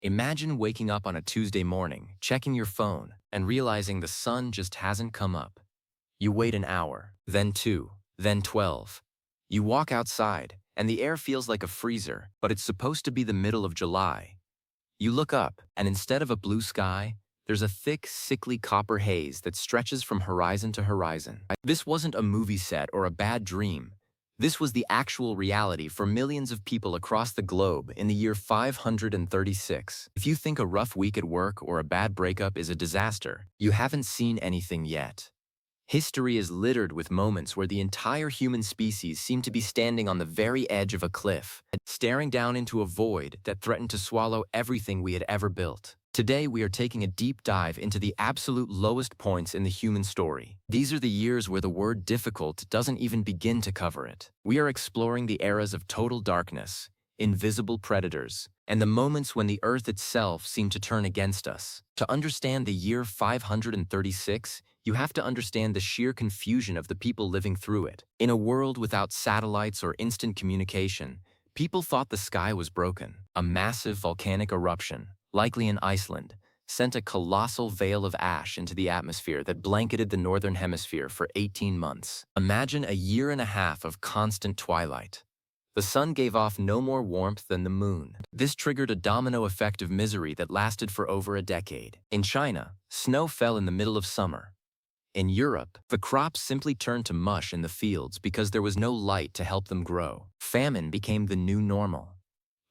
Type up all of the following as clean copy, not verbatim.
Imagine waking up on a Tuesday morning, checking your phone, and realizing the sun just hasn't come up. You wait an hour, then 2, then 12. You walk outside, and the air feels like a freezer, but it's supposed to be the middle of July. You look up, and instead of a blue sky, there's a thick, sickly copper haze that stretches from horizon to horizon. This wasn't a movie set or a bad dream. This was the actual reality for millions of people across the globe in the year 536. If you think a rough week at work or a bad breakup is a disaster, you haven't seen anything yet. History is littered with moments where the entire human species seemed to be standing on the very edge of a cliff, staring down into a void that threatened to swallow everything we had ever built. Today, we are taking a deep dive into the absolute lowest points in the human story. These are the years where the word difficult doesn't even begin to cover it. We are exploring the eras of total darkness, invisible predators, and the moments when the Earth itself seemed to turn against us. To understand the year 536, you have to understand the sheer confusion of the people living through it. In a world without satellites or instant communication, people thought the sky was broken. A massive volcanic eruption, likely in Iceland, sent a colossal veil of ash into the atmosphere that blanketed the northern hemisphere for 18 months. Imagine a year and a half of constant twilight. The sun gave off no more warmth than the moon. This triggered a domino effect of misery that lasted for over a decade. In China, snow fell in the middle of summer. In Europe, the crops simply turned to mush in the fields because there was no light to help them grow. Famine became the new normal.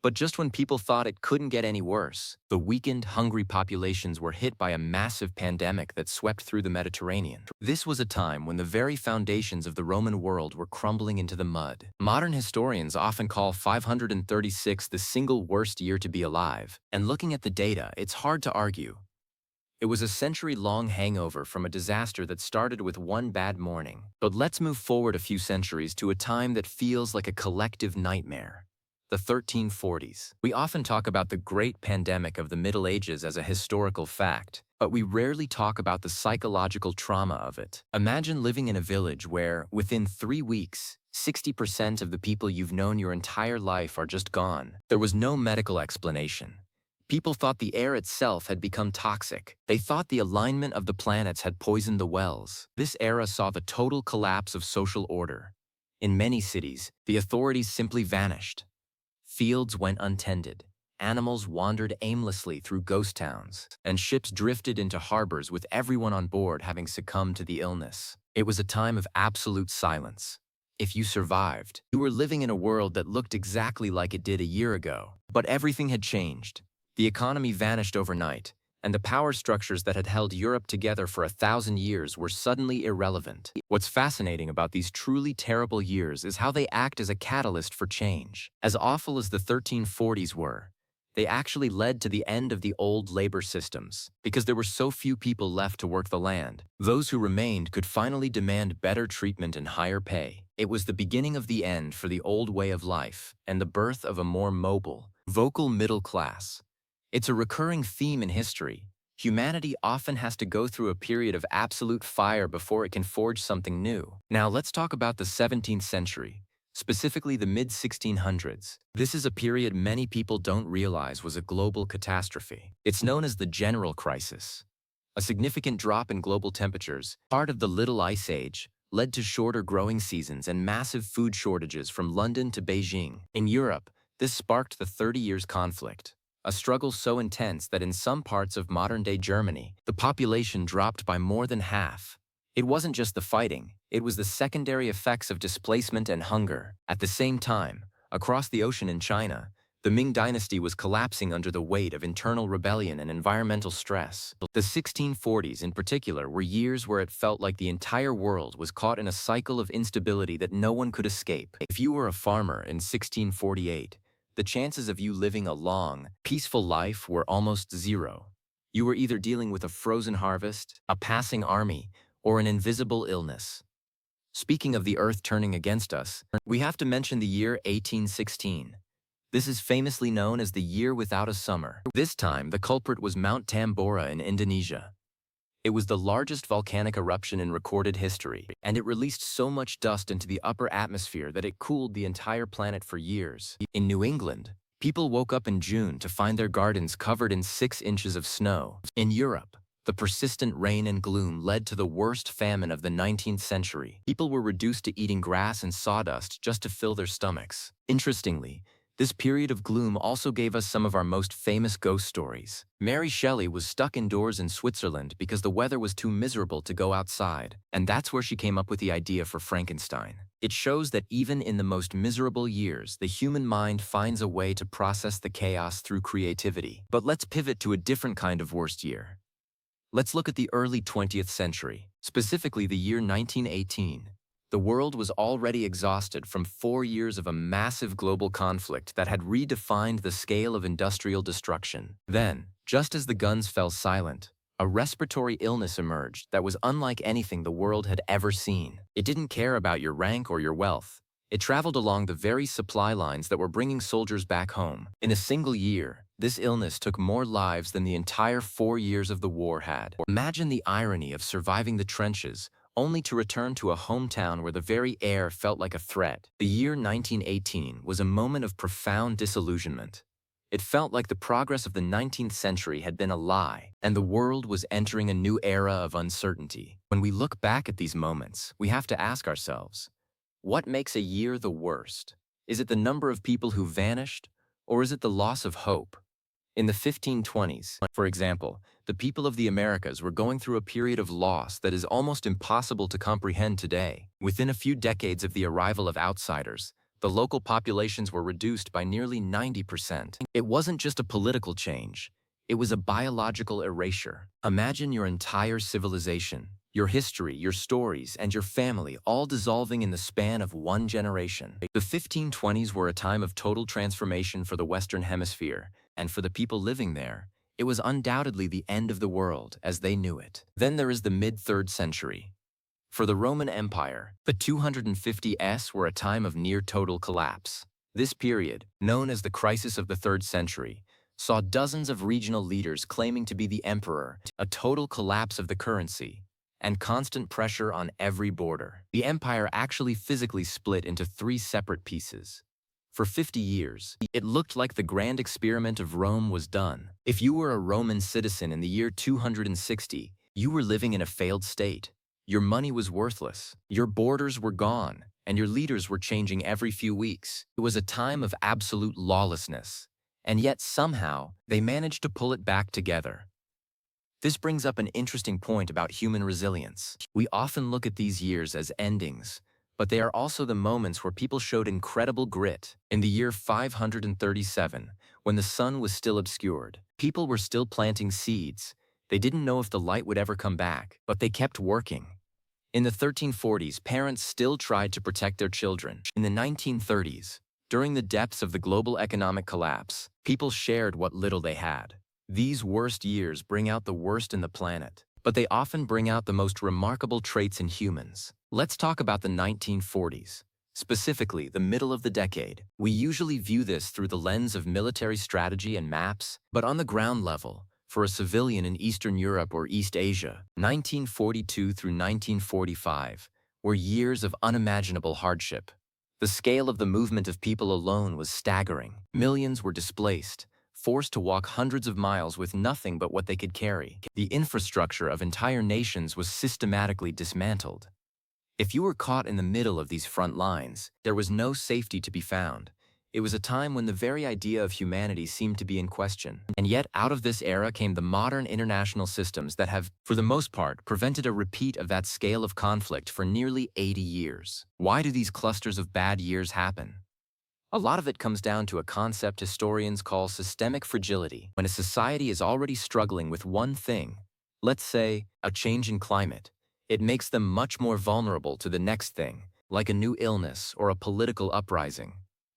But just when people thought it couldn't get any worse, the weakened, hungry populations were hit by a massive pandemic that swept through the Mediterranean. This was a time when the very foundations of the Roman world were crumbling into the mud. Modern historians often call 536 the single worst year to be alive, and looking at the data, it's hard to argue. It was a century-long hangover from a disaster that started with one bad morning. But let's move forward a few centuries to a time that feels like a collective nightmare. The 1340s. We often talk about the Great Pandemic of the Middle Ages as a historical fact, but we rarely talk about the psychological trauma of it. Imagine living in a village where, within 3 weeks, 60% of the people you've known your entire life are just gone. There was no medical explanation. People thought the air itself had become toxic. They thought the alignment of the planets had poisoned the wells. This era saw the total collapse of social order. In many cities, the authorities simply vanished. Fields went untended, animals wandered aimlessly through ghost towns, and ships drifted into harbors with everyone on board having succumbed to the illness. It was a time of absolute silence. If you survived, you were living in a world that looked exactly like it did a year ago. But everything had changed. The economy vanished overnight, and the power structures that had held Europe together for 1,000 years were suddenly irrelevant. What's fascinating about these truly terrible years is how they act as a catalyst for change. As awful as the 1340s were, they actually led to the end of the old labor systems, because there were so few people left to work the land. Those who remained could finally demand better treatment and higher pay. It was the beginning of the end for the old way of life, and the birth of a more mobile, vocal middle class. It's a recurring theme in history. Humanity often has to go through a period of absolute fire before it can forge something new. Now let's talk about the 17th century, specifically the mid-1600s. This is a period many people don't realize was a global catastrophe. It's known as the General Crisis. A significant drop in global temperatures, part of the Little Ice Age, led to shorter growing seasons and massive food shortages from London to Beijing. In Europe, this sparked the 30 Years' conflict. A struggle so intense that in some parts of modern-day Germany, the population dropped by more than half. It wasn't just the fighting, it was the secondary effects of displacement and hunger. At the same time, across the ocean in China, the Ming dynasty was collapsing under the weight of internal rebellion and environmental stress. The 1640s in particular were years where it felt like the entire world was caught in a cycle of instability that no one could escape. If you were a farmer in 1648, the chances of you living a long, peaceful life were almost zero. You were either dealing with a frozen harvest, a passing army, or an invisible illness. Speaking of the earth turning against us, we have to mention the year 1816. This is famously known as the year without a summer. This time, the culprit was Mount Tambora in Indonesia. It was the largest volcanic eruption in recorded history, and it released so much dust into the upper atmosphere that it cooled the entire planet for years. In New England, People woke up in June to find their gardens covered in 6 inches of snow. In Europe, the persistent rain and gloom led to the worst famine of the 19th century. People were reduced to eating grass and sawdust just to fill their stomachs. Interestingly, this period of gloom also gave us some of our most famous ghost stories. Mary Shelley was stuck indoors in Switzerland because the weather was too miserable to go outside, and that's where she came up with the idea for Frankenstein. It shows that even in the most miserable years, the human mind finds a way to process the chaos through creativity. But let's pivot to a different kind of worst year. Let's look at the early 20th century, specifically the year 1918. The world was already exhausted from 4 years of a massive global conflict that had redefined the scale of industrial destruction. Then, just as the guns fell silent, a respiratory illness emerged that was unlike anything the world had ever seen. It didn't care about your rank or your wealth. It traveled along the very supply lines that were bringing soldiers back home. In a single year, this illness took more lives than the entire 4 years of the war had. Imagine the irony of surviving the trenches, only to return to a hometown where the very air felt like a threat. The year 1918 was a moment of profound disillusionment. It felt like the progress of the 19th century had been a lie, and the world was entering a new era of uncertainty. When we look back at these moments, we have to ask ourselves, what makes a year the worst? Is it the number of people who vanished, or is it the loss of hope? In the 1520s, for example, the people of the Americas were going through a period of loss that is almost impossible to comprehend today. Within a few decades of the arrival of outsiders, the local populations were reduced by nearly 90%. It wasn't just a political change, it was a biological erasure. Imagine your entire civilization, your history, your stories, and your family all dissolving in the span of one generation. The 1520s were a time of total transformation for the Western Hemisphere, and for the people living there, it was undoubtedly the end of the world as they knew it. Then there is the mid-3rd century. For the Roman Empire, the 250s were a time of near-total collapse. This period, known as the Crisis of the 3rd Century, saw dozens of regional leaders claiming to be the emperor, a total collapse of the currency, and constant pressure on every border. The empire actually physically split into 3 separate pieces. For 50 years, it looked like the grand experiment of Rome was done. If you were a Roman citizen in the year 260, you were living in a failed state. Your money was worthless, your borders were gone, and your leaders were changing every few weeks. It was a time of absolute lawlessness, and yet somehow they managed to pull it back together. This brings up an interesting point about human resilience. We often look at these years as endings, but they are also the moments where people showed incredible grit. In the year 537, when the sun was still obscured, people were still planting seeds. They didn't know if the light would ever come back, but they kept working. In the 1340s, parents still tried to protect their children. In the 1930s, during the depths of the global economic collapse, people shared what little they had. These worst years bring out the worst in the planet, but they often bring out the most remarkable traits in humans. Let's talk about the 1940s, specifically the middle of the decade. We usually view this through the lens of military strategy and maps, but on the ground level, for a civilian in Eastern Europe or East Asia, 1942 through 1945 were years of unimaginable hardship. The scale of the movement of people alone was staggering. Millions were displaced, forced to walk hundreds of miles with nothing but what they could carry. The infrastructure of entire nations was systematically dismantled. If you were caught in the middle of these front lines, there was no safety to be found. It was a time when the very idea of humanity seemed to be in question. And yet, out of this era came the modern international systems that have, for the most part, prevented a repeat of that scale of conflict for nearly 80 years. Why do these clusters of bad years happen? A lot of it comes down to a concept historians call systemic fragility. When a society is already struggling with one thing, let's say a change in climate, it makes them much more vulnerable to the next thing, like a new illness or a political uprising.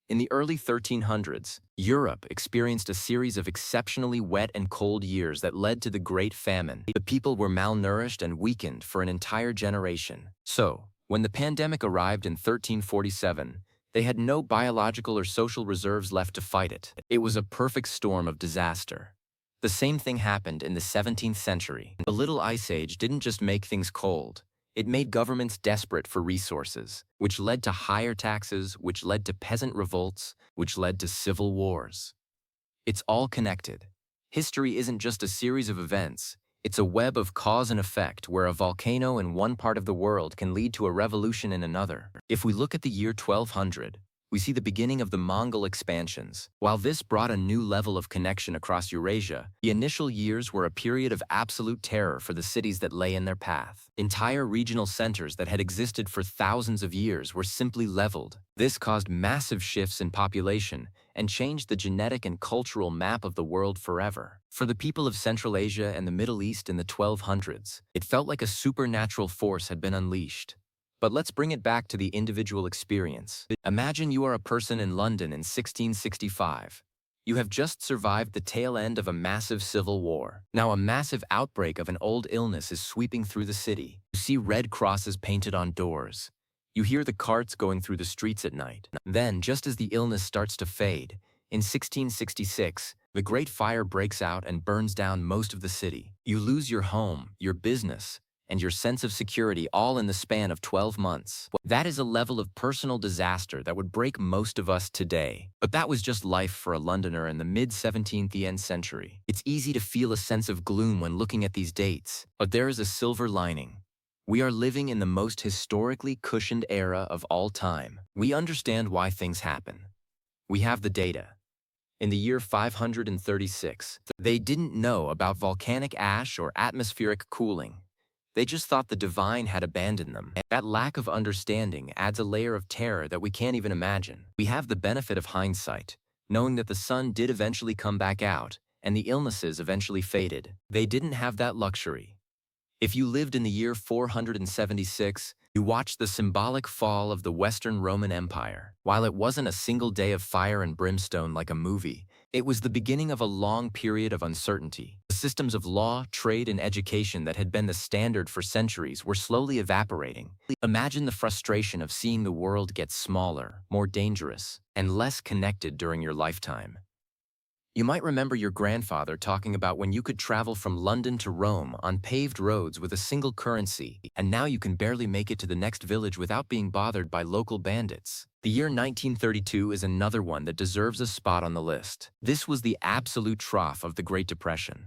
In the early 1300s, Europe experienced a series of exceptionally wet and cold years that led to the Great Famine. The people were malnourished and weakened for an entire generation. So, when the pandemic arrived in 1347, they had no biological or social reserves left to fight it. It was a perfect storm of disaster. The same thing happened in the 17th century. The Little Ice Age didn't just make things cold, It made governments desperate for resources, which led to higher taxes, which led to peasant revolts, which led to civil wars. It's all connected. History isn't just a series of events, it's a web of cause and effect where a volcano in one part of the world can lead to a revolution in another. If we look at the year 1200, we see the beginning of the Mongol expansions. While this brought a new level of connection across Eurasia, the initial years were a period of absolute terror for the cities that lay in their path. Entire regional centers that had existed for thousands of years were simply leveled. This caused massive shifts in population and changed the genetic and cultural map of the world forever. For the people of Central Asia and the Middle East in the 1200s, it felt like a supernatural force had been unleashed. But let's bring it back to the individual experience. Imagine you are a person in London in 1665. You have just survived the tail end of a massive civil war. Now a massive outbreak of an old illness is sweeping through the city. You see red crosses painted on doors. You hear the carts going through the streets at night. Then, just as the illness starts to fade, in 1666, the Great Fire breaks out and burns down most of the city. You lose your home, your business, and your sense of security all in the span of 12 months. That is a level of personal disaster that would break most of us today. But that was just life for a Londoner in the mid-17th century. It's easy to feel a sense of gloom when looking at these dates, but there is a silver lining. We are living in the most historically cushioned era of all time. We understand why things happen. We have the data. In the year 536, they didn't know about volcanic ash or atmospheric cooling. They just thought the divine had abandoned them. That lack of understanding adds a layer of terror that we can't even imagine. We have the benefit of hindsight, knowing that the sun did eventually come back out, and the illnesses eventually faded. They didn't have that luxury. If you lived in the year 476, you watched the symbolic fall of the Western Roman Empire. While it wasn't a single day of fire and brimstone like a movie, it was the beginning of a long period of uncertainty. The systems of law, trade, and education that had been the standard for centuries were slowly evaporating. Imagine the frustration of seeing the world get smaller, more dangerous, and less connected during your lifetime. You might remember your grandfather talking about when you could travel from London to Rome on paved roads with a single currency, and now you can barely make it to the next village without being bothered by local bandits. The year 1932 is another one that deserves a spot on the list. This was the absolute trough of the Great Depression.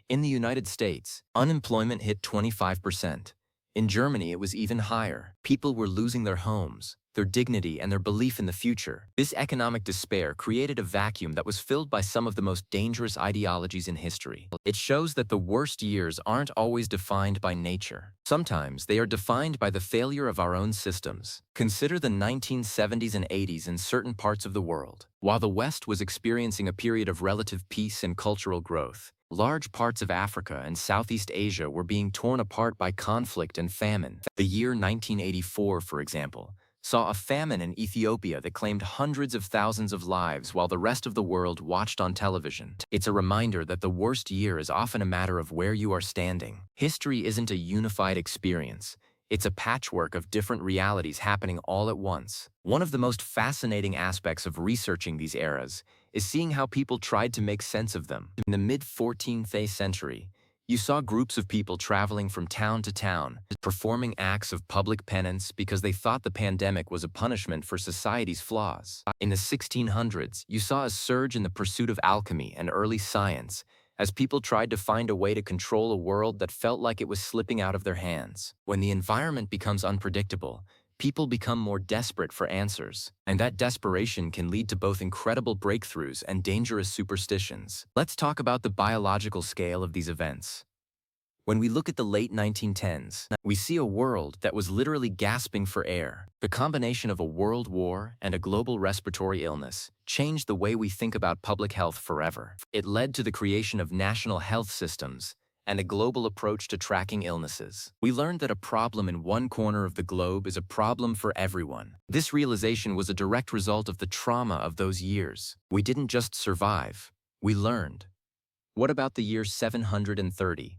In the United States, unemployment hit 25%. In Germany, it was even higher. People were losing their homes, their dignity, and their belief in the future. This economic despair created a vacuum that was filled by some of the most dangerous ideologies in history. It shows that the worst years aren't always defined by nature. Sometimes they are defined by the failure of our own systems. Consider the 1970s and 80s in certain parts of the world. While the West was experiencing a period of relative peace and cultural growth, large parts of Africa and Southeast Asia were being torn apart by conflict and famine. The year 1984, for example, saw a famine in Ethiopia that claimed hundreds of thousands of lives while the rest of the world watched on television. It's a reminder that the worst year is often a matter of where you are standing. History isn't a unified experience. It's a patchwork of different realities happening all at once. One of the most fascinating aspects of researching these eras is seeing how people tried to make sense of them. In the mid-14th century, you saw groups of people traveling from town to town, performing acts of public penance because they thought the pandemic was a punishment for society's flaws. In the 1600s, you saw a surge in the pursuit of alchemy and early science, as people tried to find a way to control a world that felt like it was slipping out of their hands. When the environment becomes unpredictable, people become more desperate for answers, and that desperation can lead to both incredible breakthroughs and dangerous superstitions. Let's talk about the biological scale of these events. When we look at the late 1910s, we see a world that was literally gasping for air. The combination of a world war and a global respiratory illness changed the way we think about public health forever. It led to the creation of national health systems and a global approach to tracking illnesses. We learned that a problem in one corner of the globe is a problem for everyone. This realization was a direct result of the trauma of those years. We didn't just survive, we learned. What about the year 730?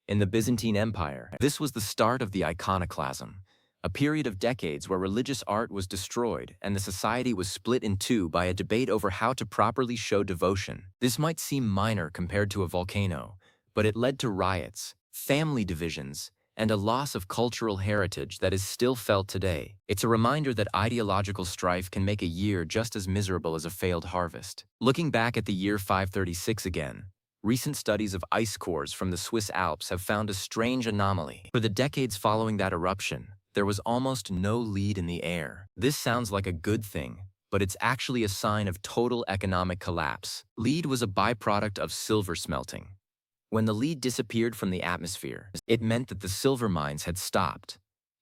In the Byzantine Empire, this was the start of the iconoclasm, a period of decades where religious art was destroyed and the society was split in two by a debate over how to properly show devotion. This might seem minor compared to a volcano, but it led to riots, family divisions, and a loss of cultural heritage that is still felt today. It's a reminder that ideological strife can make a year just as miserable as a failed harvest. Looking back at the year 536 again, recent studies of ice cores from the Swiss Alps have found a strange anomaly. For the decades following that eruption, there was almost no lead in the air. This sounds like a good thing, but it's actually a sign of total economic collapse. Lead was a byproduct of silver smelting. When the lead disappeared from the atmosphere, it meant that the silver mines had stopped.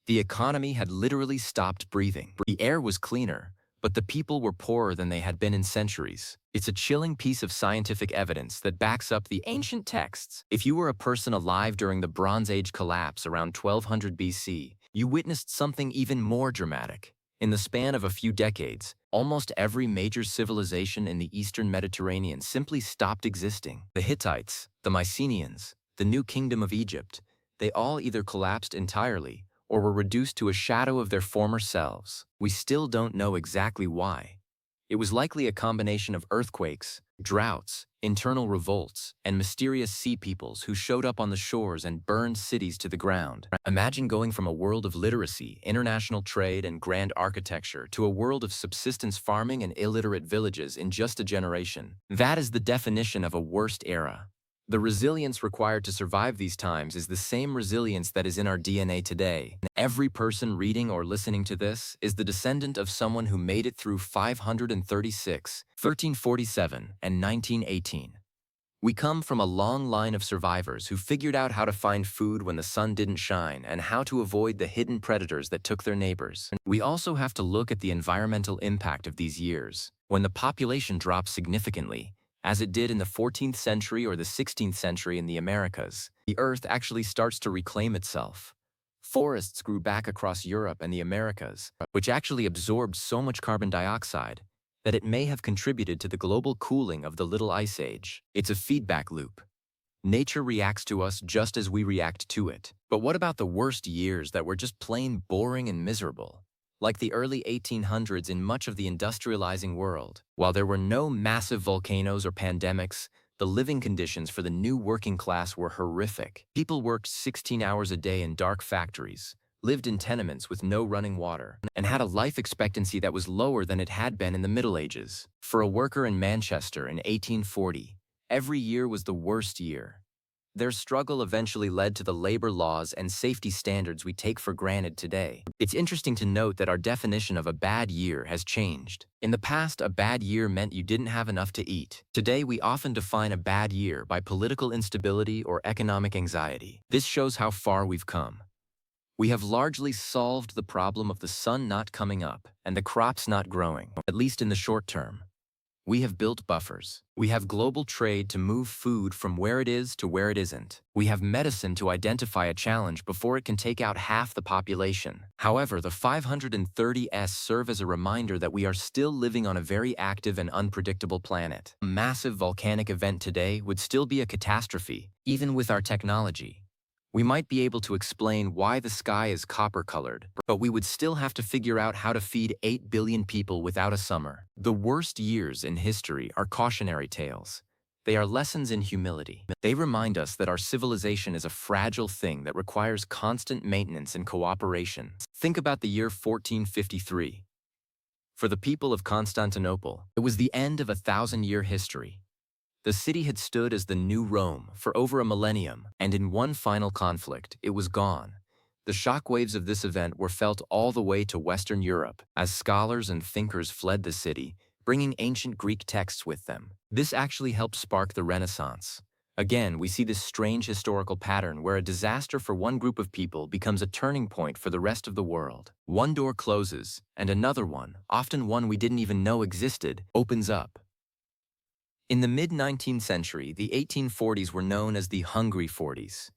The economy had literally stopped breathing. The air was cleaner, but the people were poorer than they had been in centuries. It's a chilling piece of scientific evidence that backs up the ancient texts. If you were a person alive during the Bronze Age collapse around 1200 BC, you witnessed something even more dramatic. In the span of a few decades, almost every major civilization in the Eastern Mediterranean simply stopped existing. The Hittites, the Mycenaeans, the New Kingdom of Egypt, they all either collapsed entirely or were reduced to a shadow of their former selves. We still don't know exactly why. It was likely a combination of earthquakes, droughts, internal revolts, and mysterious sea peoples who showed up on the shores and burned cities to the ground. Imagine going from a world of literacy, international trade, and grand architecture to a world of subsistence farming and illiterate villages in just a generation. That is the definition of a worst era. The resilience required to survive these times is the same resilience that is in our DNA today. Every person reading or listening to this is the descendant of someone who made it through 536, 1347, and 1918. We come from a long line of survivors who figured out how to find food when the sun didn't shine and how to avoid the hidden predators that took their neighbors. We also have to look at the environmental impact of these years. When the population dropped significantly, as it did in the 14th century or the 16th century in the Americas, the Earth actually starts to reclaim itself. Forests grew back across Europe and the Americas, which actually absorbed so much carbon dioxide that it may have contributed to the global cooling of the Little Ice Age. It's a feedback loop. Nature reacts to us just as we react to it. But what about the worst years that were just plain boring and miserable? Like the early 1800s in much of the industrializing world. While there were no massive volcanoes or pandemics, the living conditions for the new working class were horrific. People worked 16 hours a day in dark factories, lived in tenements with no running water, and had a life expectancy that was lower than it had been in the Middle Ages. For a worker in Manchester in 1840, every year was the worst year. Their struggle eventually led to the labor laws and safety standards we take for granted today. It's interesting to note that our definition of a bad year has changed. In the past, a bad year meant you didn't have enough to eat. Today, we often define a bad year by political instability or economic anxiety. This shows how far we've come. We have largely solved the problem of the sun not coming up and the crops not growing, at least in the short term. We have built buffers. We have global trade to move food from where it is to where it isn't. We have medicine to identify a challenge before it can take out half the population. However, the 530s serve as a reminder that we are still living on a very active and unpredictable planet. A massive volcanic event today would still be a catastrophe, even with our technology. We might be able to explain why the sky is copper-colored, but we would still have to figure out how to feed 8 billion people without a summer. The worst years in history are cautionary tales. They are lessons in humility. They remind us that our civilization is a fragile thing that requires constant maintenance and cooperation. Think about the year 1453. For the people of Constantinople, it was the end of a 1,000-year history. The city had stood as the new Rome for over a millennium, and in one final conflict, it was gone. The shockwaves of this event were felt all the way to Western Europe, as scholars and thinkers fled the city, bringing ancient Greek texts with them. This actually helped spark the Renaissance. Again, we see this strange historical pattern where a disaster for one group of people becomes a turning point for the rest of the world. One door closes, and another one, often one we didn't even know existed, opens up. In the mid-19th century, the 1840s were known as the Hungry Forties.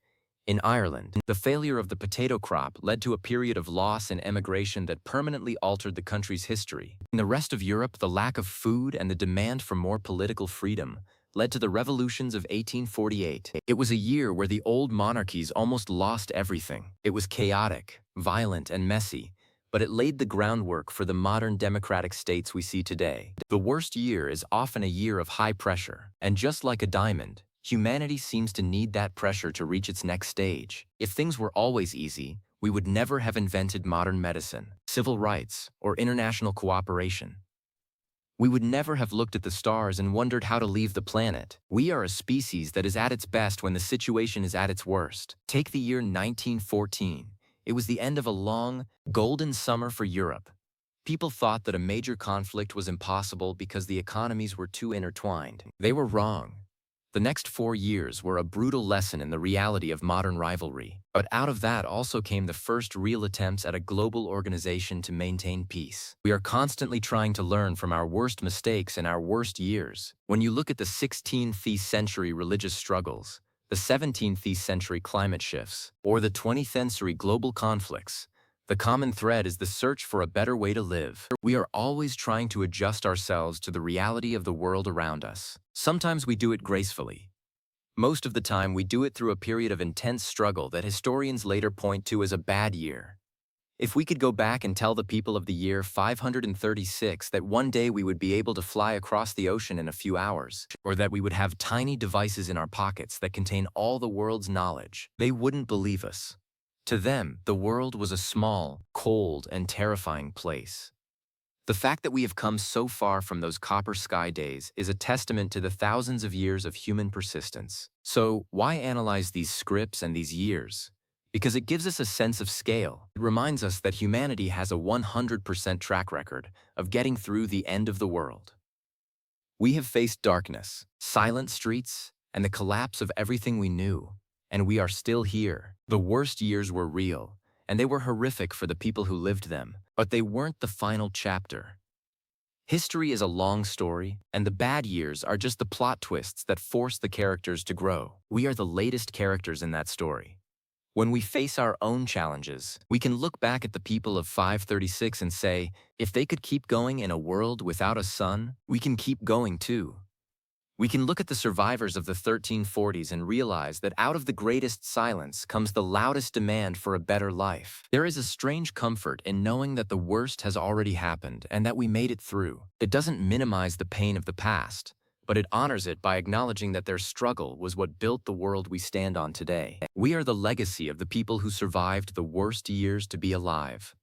In Ireland, the failure of the potato crop led to a period of loss and emigration that permanently altered the country's history. In the rest of Europe, the lack of food and the demand for more political freedom led to the revolutions of 1848. It was a year where the old monarchies almost lost everything. It was chaotic, violent, and messy, but it laid the groundwork for the modern democratic states we see today. The worst year is often a year of high pressure, and just like a diamond, Humanity seems to need that pressure to reach its next stage. If things were always easy, we would never have invented modern medicine, civil rights, or international cooperation. We would never have looked at the stars and wondered how to leave the planet. We are a species that is at its best when the situation is at its worst. Take the year 1914. It was the end of a long, golden summer for Europe. People thought that a major conflict was impossible because the economies were too intertwined. They were wrong. The next 4 years were a brutal lesson in the reality of modern rivalry. But out of that also came the first real attempts at a global organization to maintain peace. We are constantly trying to learn from our worst mistakes and our worst years. When you look at the 16th century religious struggles, the 17th century climate shifts, or the 20th century global conflicts, the common thread is the search for a better way to live. We are always trying to adjust ourselves to the reality of the world around us. Sometimes we do it gracefully. Most of the time, we do it through a period of intense struggle that historians later point to as a bad year. If we could go back and tell the people of the year 536 that one day we would be able to fly across the ocean in a few hours, or that we would have tiny devices in our pockets that contain all the world's knowledge, they wouldn't believe us. To them, the world was a small, cold, and terrifying place. The fact that we have come so far from those copper sky days is a testament to the thousands of years of human persistence. So, why analyze these scripts and these years? Because it gives us a sense of scale. It reminds us that humanity has a 100% track record of getting through the end of the world. We have faced darkness, silent streets, and the collapse of everything we knew. And we are still here. The worst years were real, and they were horrific for the people who lived them, but they weren't the final chapter. History is a long story, and the bad years are just the plot twists that force the characters to grow. We are the latest characters in that story. When we face our own challenges, we can look back at the people of 536 and say, if they could keep going in a world without a sun, we can keep going too. We can look at the survivors of the 1340s and realize that out of the greatest silence comes the loudest demand for a better life. There is a strange comfort in knowing that the worst has already happened and that we made it through. It doesn't minimize the pain of the past, but it honors it by acknowledging that their struggle was what built the world we stand on today. We are the legacy of the people who survived the worst years to be alive.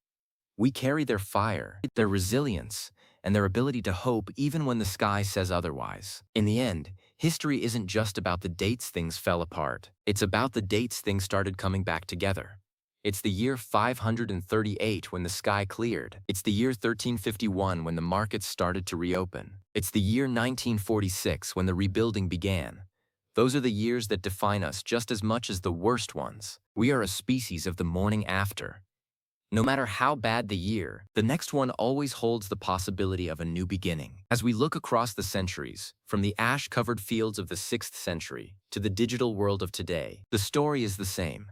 We carry their fire, their resilience, and their ability to hope even when the sky says otherwise. In the end, history isn't just about the dates things fell apart. It's about the dates things started coming back together. It's the year 538 when the sky cleared. It's the year 1351 when the markets started to reopen. It's the year 1946 when the rebuilding began. Those are the years that define us just as much as the worst ones. We are a species of the morning after. No matter how bad the year, the next one always holds the possibility of a new beginning. As we look across the centuries, from the ash-covered fields of the 6th century to the digital world of today, the story is the same.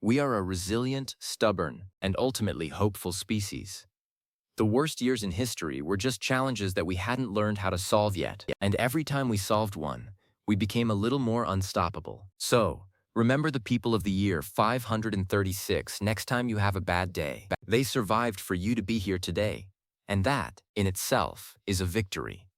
We are a resilient, stubborn, and ultimately hopeful species. The worst years in history were just challenges that we hadn't learned how to solve yet, and every time we solved one, we became a little more unstoppable. So, remember the people of the year 536 next time you have a bad day. They survived for you to be here today, and that, in itself, is a victory.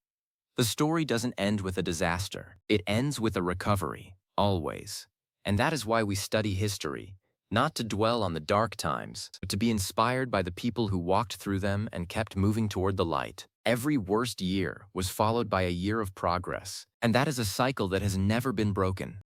The story doesn't end with a disaster. It ends with a recovery, always. And that is why we study history, not to dwell on the dark times, but to be inspired by the people who walked through them and kept moving toward the light. Every worst year was followed by a year of progress, and that is a cycle that has never been broken.